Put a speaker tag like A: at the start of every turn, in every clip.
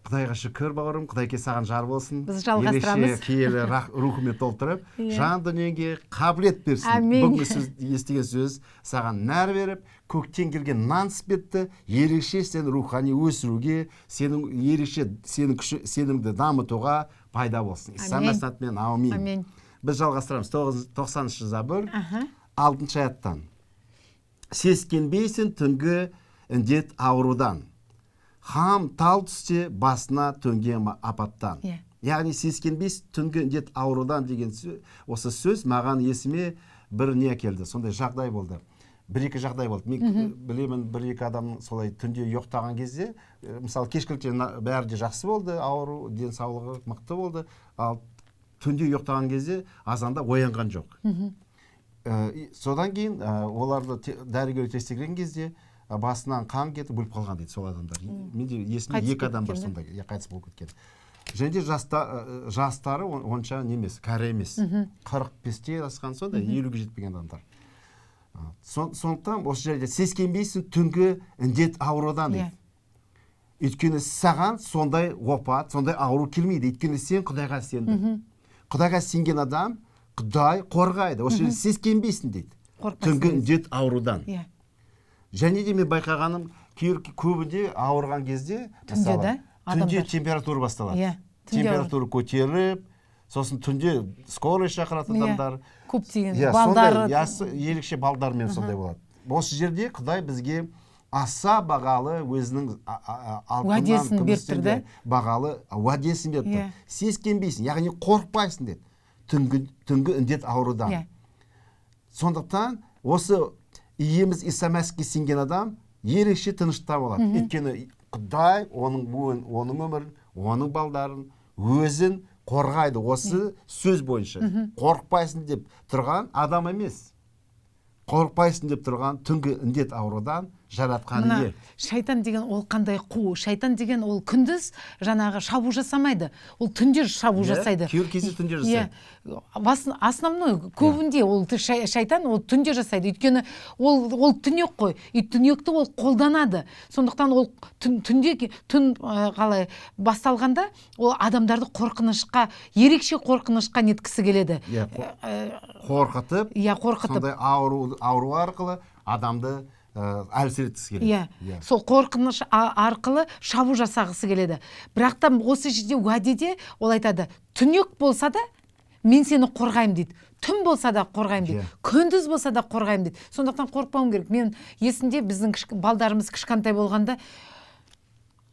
A: Құдайға шүкір бауырым, Құдайке саған жар болсын.
B: Біз жалғастырамыз.
A: Ерекше киелі рухымен толтырып, жан дүниеге қабілет берсін.
B: Амин.
A: Бүгінгі сөз, естіген сөз саған нәр беріп, көктен келген нан іспетті, ерекше сені рухани өсіруге, сенің ерекше сенімді дамытуға пайда болсын. Иса Мәсіхтің атымен амин. Біз жалғастырамыз 90-шы забыр 6-шы аяттан. Сескенбейсің түнгі індет аурудан. Хам тал түсте басына төнген апаттан. Яғни сескенбейсің түнгі індет аурудан деген осы сөз маған есіме бір не келді. Сондай жағдай болды. Бір-екі жағдай болды. Мен білемін, бір-екі адам солай түнде ұйықтаған кезде, мысалы кешкіліктен бәрі де жақсы болды, ауру, денсаулығы мықты болды. Ал түнде ұйықтаған кезде азанда оянған жоқ. Содан кейін оларды дәрігер тексерген кезде басынан қан кетіп өліп қалған дейді сол адамдар. Менде есімде 2 адам бар сонда қайтыс болып кеткен. Және де жастары онша немес, кәрі емес. 45-те асқан сонда 50-ге жетпеген адамдар. Сондықтан осы жерде сескенбейсің түнгі індет аурудан дейді. Өйткені саған сондай опат, сондай ауру келмейді. Өйткені сен Құдайға сендің. Құдайға сенген адам Құдай қорғайды. Осы жерде сескенбейсің дейді. Түнгі індет аурудан. Және де мен байқағаным, көбінде ауырған кезде, түнде температура басталады. Температура көтеріп, сосын түнде скорый шақыратын адамдар.
B: Көптеген балдары.
A: Ерекше балдармен сондай болады. Осы жерде Құдай бізге аса бағалы өзінің алтыннан, күмістен бағалы уәдесін берді. Сескенбейсің, яғни қорықпайсың деді. Түнгі індет аурудан. Сондықтан осы иеміз Иса Мәсіхке сенген адам ерекше тыныштықта болады. Өйткені Құдай оның өмірін, оның балдарын, өзін қорғайды. Осы сөз бойынша. Қорықпайсың деп тұрған адам емес. Қорықпайсың деп тұрған түнгі індет аурудан жаратқан ие.
B: Шайтан деген ол қандай қу, шайтан деген ол күндіз жаңағы шабу жасамайды. Ол түнде шабу жасайды.
A: Кейбір кезде түнде жасайды.
B: Основной көбінде ол шайтан ол түнде жасайды. Өйткені ол түнек қой. Түнекті ол қолданады. Сондықтан ол түн қалай басталғанда ол адамдарды қорқынышқа, ерекше қорқынышқа неткісі келеді.
A: Қорқытып, сондай ауру арқылы адамды әлсір еткісі келеді.
B: Сол қорқыныш арқылы шабу жасағысы келеді. Бірақ та осы жерде уәдеде ол айтады, түнек болса да мен сені қорғаймын дейді. Түн болса да қорғаймын дейді. Күндіз болса да қорғаймын дейді. Сондықтан қорықпауым керек. Мен есімде біздің балдарымыз кішкентай болғанда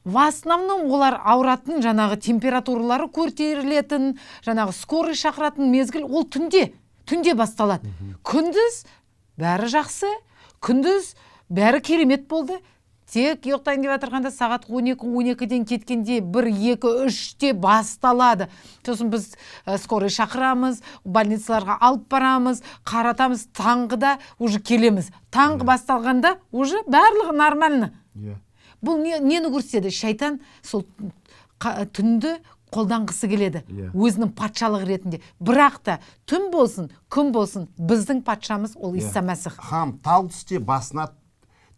B: в основном олар ауыратын, жаңағы температуралары көтерілетін, жаңағы скорый шақыратын мезгіл ол түнде басталады. Күндіз бәрі жақсы, күндіз бәрі керемет болды. Тек ұйықтайын деп жатырғанда сағат 12-12-ден кеткенде 1-2-3-те басталады. Сосын біз скорый шақырамыз, больницаларға алып барамыз, қаратамыз, таңғыда уже келеміз. Таңғы басталғанда уже барлығы нормально. Бұл нені көрсетеді? Шайтан сол түнді қолданғысы келеді, өзінің патшалық ретінде. Бірақ та түн болсын, күн болсын, біздің патшамыз ол Иса Мәсіх.
A: Хам тал түсте басына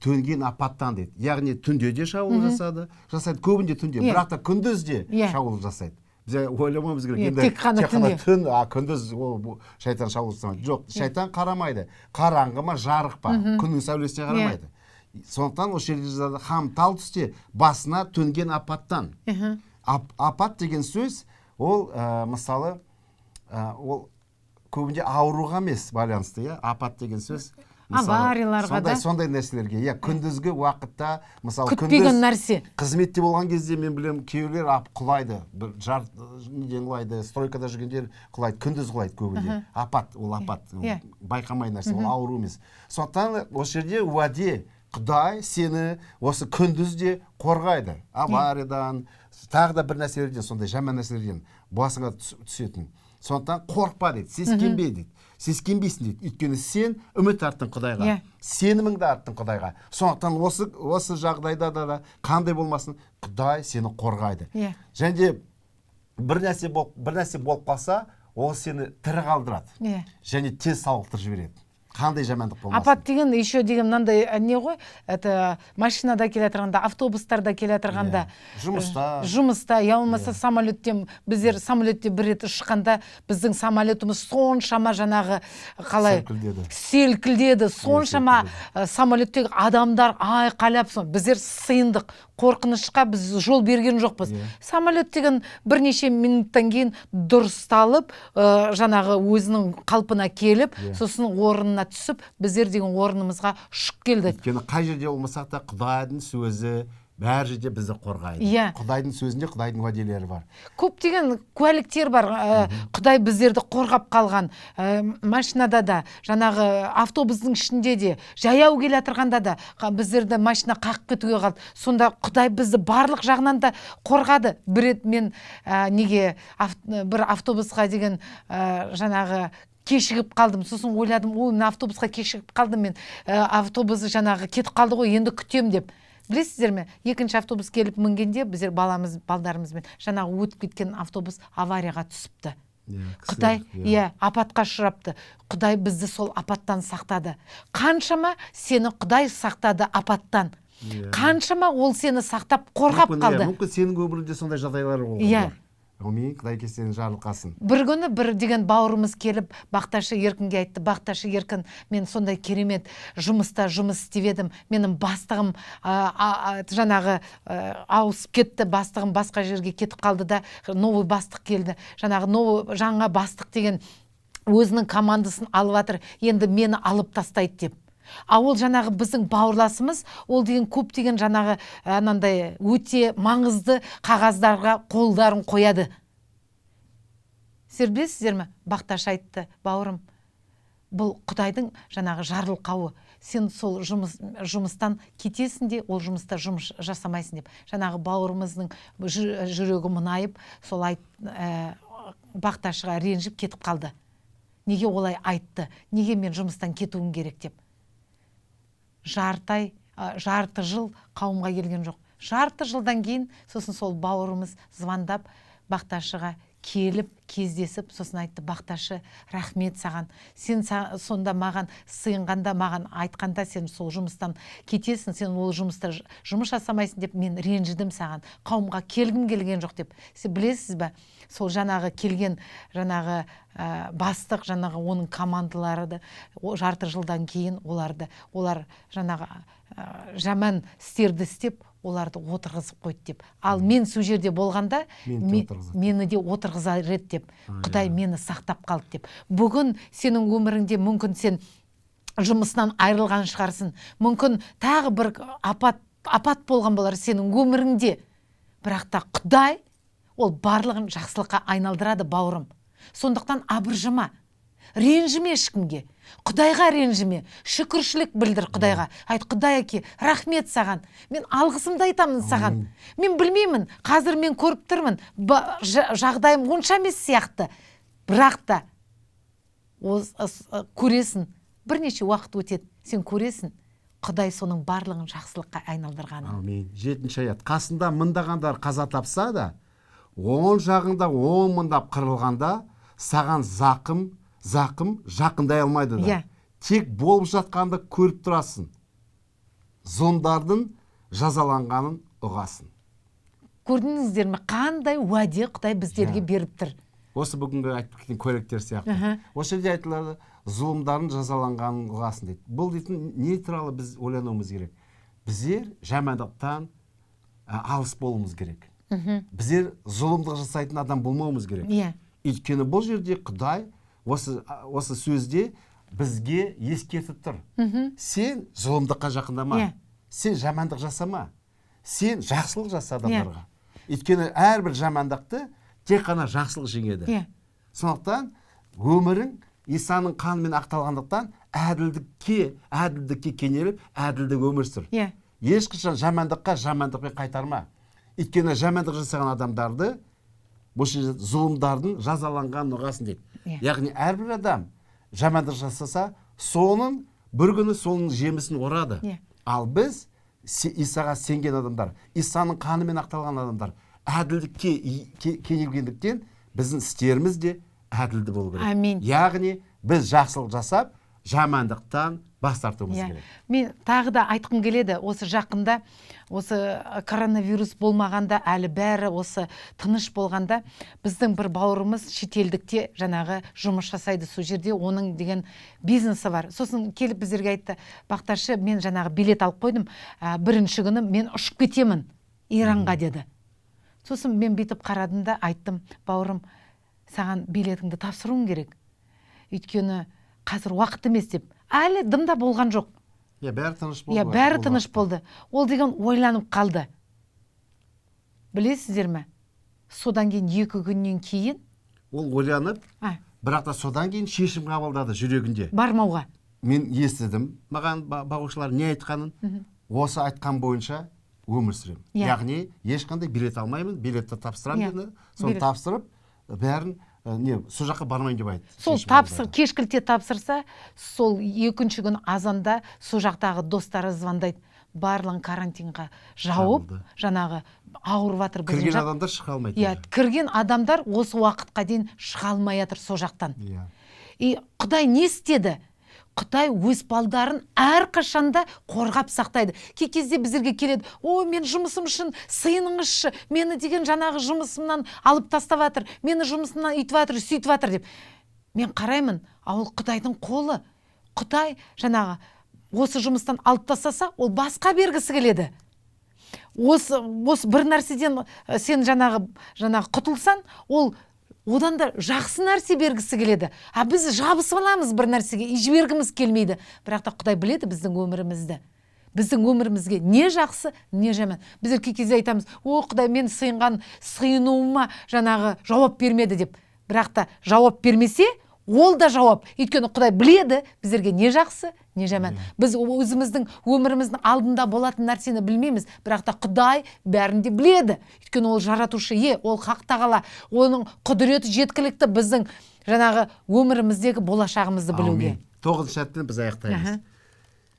A: төнген апаттан дейді. Яғни түнде де шабуыл жасайды, көбінде түнде, бірақ та күндіз де шабуыл жасайды. Біз ойламауымыз керек.
B: Тек қана
A: түн, күндіз шайтан шабуыл жасамайды. Жоқ, шайтан қарамайды. Қараңғы ма, жарық па, күннің сәулесіне қарамайды. Сондықтан осы жерде хам тал түсте басына төнген апаттан. Апат деген сөз, ол мысалы, ол көбінде ауруға емес байланысты, апат деген сөз.
B: Аварияларға да.
A: Сондай нәрселерге, күндізгі уақытта, мысалы,
B: күтпеген нәрсе.
A: Қызметте болған кезде мен білем, кейбіреулер құлайды, неден құлайды, стройкада жүргендер құлайды, күндіз құлайды көбінде. Апат, ол апат, байқамай нәрсе, ол ауру емес. Сондықтан осы жерде уәде, Құдай сені осы күндізде қорғайды. Авариядан, тағы да бір нәрселерден, сондай жаман нәрселерден басыңа түсетін. Сондықтан қорықпа дейді, сескенбе дейді. Сескенбейсің дейді. Өйткені сен үміт арттың Құдайға. Сеніміңді арттың Құдайға. Сондықтан осы жағдайда да қандай болмасын, Құдай сені қорғайды. Және де бір нәрсе болып қалса, ол сені тірі қалдырады. Және тез сауықтырып жібереді. қандай жамандық болмасын.
B: Апат деген еще деген мынандай не ғой, это машинада келе жатырғанда, автобустарда келе жатырғанда, жұмыста, я болмаса самолеттен, біздер самолетте бір рет ұшқанда, біздің самолетіміз соншама жаңағы қалай селкілдеді, соншама самолеттегі адамдар айқайлап, біздер сыйындық, қорқынышқа біз жол берген жоқпыз. Самолет деген бірнеше минуттан кейін дұрысталып, жаңағы өзінің қалпына келіп, сосын орнына түсіп, біздер деген орнымызға ұшып келдік.
A: Өйткені қай жерде болмасақ та Құдайдың сөзі бәр жерде бізді қорғайды. Құдайдың сөзінде Құдайдың уәделері бар.
B: Көптеген куәліктер бар. Құдай біздерді қорғап қалған. Машинада да, жаңағы автобустың ішінде де, жаяу келе жатырғанда да біздерді машина қақып кетуге қалды. Сонда Құдай бізді барлық жағынан да қорғады. Бір рет мен неге бір автобусқа деген жаңағы кешігіп қалдым. Сосын ойладым, мен автобусқа кешігіп қалдым, мен автобус жаңағы кетіп қалды ғой, енді күтем деп. Білесіздер ме, екінші автобус келіп мінгенде біздер балдарымызбен жаңағы өтіп кеткен автобус аварияға түсіпті. Құдай апатқа ұшырапты. Құдай бізді сол апаттан сақтады. Қаншама сені Құдай сақтады апаттан. Қаншама ол сені сақтап қорғап қалды.
A: Мүмкін сенің өміріңде сондай жағдайлар болды. Әумин, Құдай сені жарылқасын.
B: Бір күні бір деген бауырымыз келіп, Бақташы Еркінге айтты, Бақташы Еркін, мен сондай керемет жұмыста жұмыс істеп едім, менің бастығым жаңағы ауысып кетті, бастығым басқа жерге кетіп қалды да, новый бастық келді. Жаңағы жаңа бастық деген өзінің командасын алып жатыр, енді мені алып тастайды деп. Ол жаңағы біздің бауырласымыз, ол деген көп деген жаңағы анандай өте маңызды қағаздарға қолдарын қояды. Сіздер білесіздер ме? Бақташ айтты, бауырым, бұл Құдайдың жаңағы жарылқауы. Сен сол жұмыстан кетесің де, ол жұмыста жұмыс жасамайсың деп. Жаңағы бауырымыздың жүрегі мұнайып, сол Бақташыға ренжіп кетіп қалды. Неге олай айтты? Неге мен жұмыстан кетуім керек деп. Жарты жыл қауымға келген жоқ. Жарты жылдан кейін сосын сол бауырымыз звондап Бақташыға келіп кездесіп, сосын айтты, Бақташы, рахмет саған. Сен сонда маған сыйынғанда, маған айтқанда сен сол жұмыстан кетесің, сен ол жұмыста жұмыс жасамайсың деп мен ренжідім саған. Қауымға келгім келген жоқ деп. Сіз білесіз бе? Сол жаңағы келген жаңағы бастық, жаңағы оның командалары жарты жылдан кейін олар жаңағы жаман істерді істеп, оларды отырғызып қойды деп. Ал мен сол жерде болғанда мені де отырғызар еді деп. Құдай мені сақтап қалды деп. Бүгін сенің өміріңде мүмкін сен жұмысынан айырылған шығарсың. Мүмкін тағы бір апат болған болар сенің өміріңде. Бірақ та Құдай ол барлығын жақсылыққа айналдырады, бауырым. Сондықтан абыржыма, ренжіме ешкімге. Құдайға ренжіме, шүкіршілік білдір Құдайға. Айт, Құдай әке, рахмет саған. Мен алғысымды айтамын саған. Мен білмеймін, қазір мен көріп тұрмын, жағдайым онша емес сияқты. Бірақ та көресің, бірнеше уақыт өтеді, сен көресің. Құдай соның барлығын жақсылыққа айналдырғаны.
A: Амин. 7-ші аят. Қасында мыңдағандар қаза тапса да, оң жағында 10 мыңдап қырылғанда, саған зақым жақындай алмайды да. Тек болып жатқанда көріп тұрасың. Зұлымдардың жазаланғанын ұғасың.
B: Көрдіңіздер ме, қандай уәде Құдай біздерге беріп тұр.
A: Осы бүгінгі айтып кеткен көректер сияқты. Осы жерде айтылады, зұлымдардың жазаланғанын ұғасың дейді. Бұл дейтін не туралы біз ойлануымыз керек? Біздер жамандықтан алыс болуымыз керек. Біздер зұлымдық жасайтын адам болмауымыз керек. Өйткені бұл жерде Құдай осы сөзде бізге ескертіп тұр. Сен зұлымдыққа жақындама. Сен жамандық жасама. Сен жақсылық жаса адамдарға. Өйткені әрбір жамандықты тек қана жақсылық жеңеді. Сондықтан өмірің Исаның қанымен ақталғандықтан әділдікке кенеліп, әділдік өмір сүр. Ешқашан жамандықпен қайтарма. Өйткені жамандық жасаған адамдарды, зұлымдардың жазаланғанын ұғасың дейді. Яғни әрбір адам жамандық жасаса, соның бір күні соның жемісін орады. Ал біз Исаға сенген адамдар, Исаның қанымен ақталған адамдар, әділдікке кенелгендіктен біздің істеріміз де әділді болу керек.
B: Амин.
A: Яғни біз жақсылық жасап, жамандықтан бас тартуымыз керек.
B: Мен тағы да айтқым келеді, осы жақында, осы коронавирус болмағанда, әлі бәрі осы тыныш болғанда, біздің бір бауырымыз шетелдікте жаңағы жұмыс жасайды, сол жерде оның деген бизнесі бар. Сосын келіп біздерге айтты, Бақташы, мен жаңағы билет алып қойдым, бірінші күні мен ұшып кетемін Иранға деді. Сосын мен бүйтіп қарадым да айттым, бауырым, саған билетіңді тапсыруым керек. Өйткені қазір уақыт емес деп. Әлі дымда болған жоқ.
A: Бәрі тыныш болды.
B: Бәрі тыныш болды. Ол деген ойланып қалды. Білесіздер ме? Содан кейін 2 күннен кейін
A: ол ойланып, бірақ та содан кейін шешім қабылдады жүрегінде.
B: Бармауға.
A: Мен естідім, маған бағушылар не айтқанын, осы айтқан бойынша өмір сүремін. Яғни ешқандай билет алмаймын, билетті тапсырамын деді. Соны тапсырып, бәрін сол жаққа бармайын деп айтты.
B: Сол кешкілте тапсырса, сол 2-ші күн азанда сол жақтағы достары звондайды, барлығын карантинға жауып, жаңағы ауырып жатыр біздің
A: жақ. Кірген адамдар шыға алмайды.
B: Кірген адамдар осы уақытқа дейін шыға алмай жатыр сол жақтан. Құдай не істеді? Құдай өз балдарын әрқашанда қорғап сақтайды. Кей кезде біздерге келеді, мен жұмысым үшін сыйыныңызшы, мені деген жаңағы жұмысымнан алып тастап жатыр, мені жұмысымнан үйтіп жатыр, сөйтіп жатыр деп. Мен қараймын, ол Құдайдың қолы. Құдай жаңағы осы жұмыстан алып тастаса, ол басқа бергісі келеді. Осы бір нәрседен сен жаңағы құтылсан, ол одан да жақсы нәрсе бергісі келеді. Біз жабысып аламыз бір нәрсеге, жібергіміз келмейді. Бірақ та Құдай біледі біздің өмірімізді. Біздің өмірімізге не жақсы, не жаман. Біздер кей кезде айтамыз, Құдай мен сыйынуыма жаңағы жауап бермеді деп. Бірақ та жауап бермесе, ол да жауап. Өйткені Құдай біледі біздерге не жақсы, не жаман. Біз өзіміздің өміріміздің алдында болатын нәрсені білмейміз, бірақ та Құдай бәрін де біледі. Өйткені ол жаратушы, ол хақ тағала, оның құдіреті жеткілікті біздің жаңағы өміріміздегі болашағымызды білуге.
A: 9-шы аяттан біз аяқтаймыз.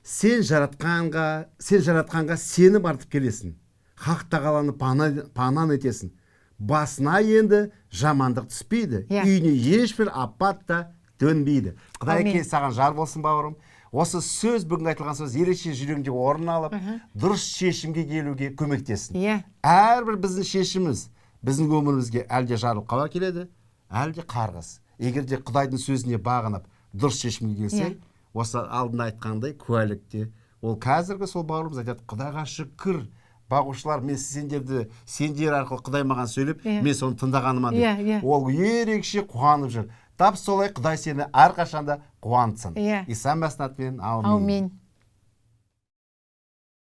A: Сен жаратқанға сеніп артып келесің. Хақ тағаланы панан етесің. Басына енді жамандық түспейді. Үйіне ешбір апат та төнбейді. Құдай саған жар болсын, бауырым. Осы сөз, бүгін айтылған сөз ерекше жүрегіңде орын алып, дұрыс шешімге келуге көмектесін. Әрбір біздің шешіміміз біздің өмірімізге әлде жарылқауға келеді, әлде қарғыс. Егер де Құдайдың сөзіне бағынып, дұрыс шешімге келсең, осы алдында айтқандай куәлікте, ол қазіргі сол бауырымыз айтады, Құдайға шүкір, бағушылар, мен сендер арқылы Құдай маған сөйлеп, мен соны тыңдағаныма деп. Ол ерекше қуанып жүр. Тап солай Құдай сені әрқашанда қуантсын. Иса мәсінің атымен, аумин.